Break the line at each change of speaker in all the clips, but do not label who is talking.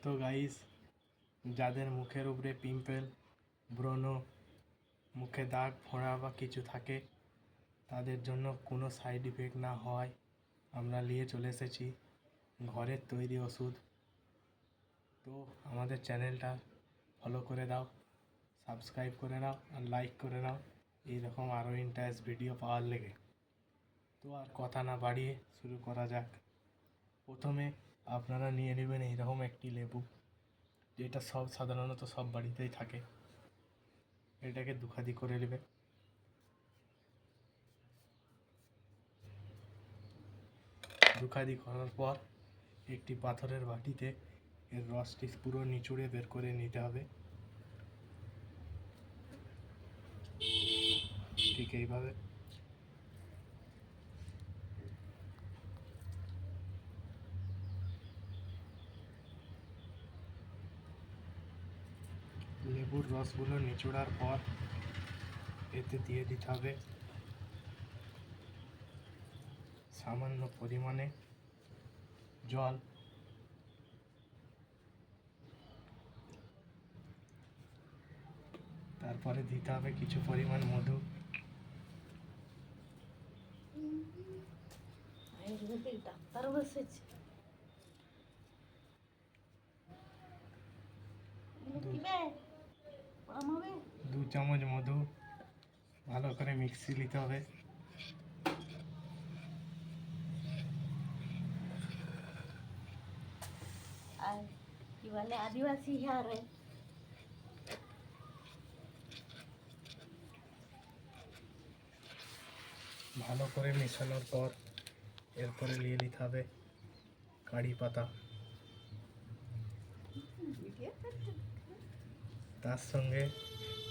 তো গাইস, যাদের মুখের উপরে পিম্পল, ব্রণ, মুখে দাগ ফোঁড়া বা কিছু থাকে, তাদের জন্য কোনো সাইড ইফেক্ট না হয় আমরা নিয়ে চলে এসেছি ঘরের তৈরি ওষুধ। তো আমাদের চ্যানেলটা ফলো করে দাও, সাবস্ক্রাইব করে নাও আর লাইক করে নাও এইরকম আরও ইন্টারেস্ট ভিডিও পাওয়ার লেগে। তো আর কথা না বাড়িয়ে শুরু করা যাক। প্রথমে আপনারা নিয়ে নেবেন এইরকম একটি লেবু, যেটা সাধারণত সব বাড়িতেই থাকে। এটাকে দুখাদি করে নেবে। দুখাদি করার পর একটি পাথরের বাটিতে এর রসটি পুরো নিচুড়ে বের করে নিতে হবে। ঠিক এইভাবে। লেবুর রসগুলো নিচোড়ার পর এতে দিয়ে দিতে হবে সামান্য পরিমাণে জল। তারপরে দিতে হবে কিছু পরিমাণ মধু।
ডাক্তার বসেছে।
2 চামচ মধু ভালো করে মিক্সি নিতে হবে।
আর কি বলে আদিবাসী হারে
ভালো করে মেশানোর পর এরপরে নিয়ে নিতে হবে কারি পাতা, তার সঙ্গে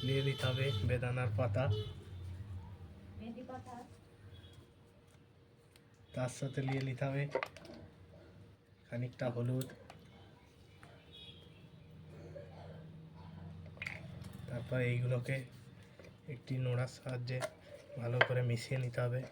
নিয়ে নিতে হবে বেদানার পাতা, তার সাথে নিয়ে নিতে হবে খানিকটা হলুদ, তারপর এইগুলোকে একটি নোড়ার সাহায্যে ভালো করে মিশিয়ে নিতে হবে।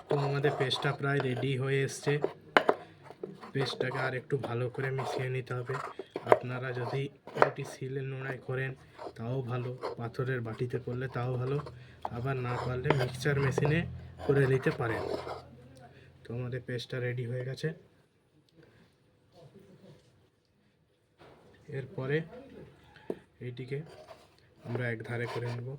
তো আমাদের পেস্টটা প্রায় রেডি হয়ে এসছে। পেস্টটাকে আর একটু ভালো করে মিশিয়ে নিতে হবে। আপনারা যদি এটি শিলের নোড়ায় করেন তাও ভালো, পাথরের বাটিতে করলে তাও ভালো, আবার না পারলে মিক্সচার মেশিনে করে নিতে পারেন। তো আমাদের পেস্টটা রেডি হয়ে গেছে। এরপরে এইটিকে আমরা এক ধারে করে নেব।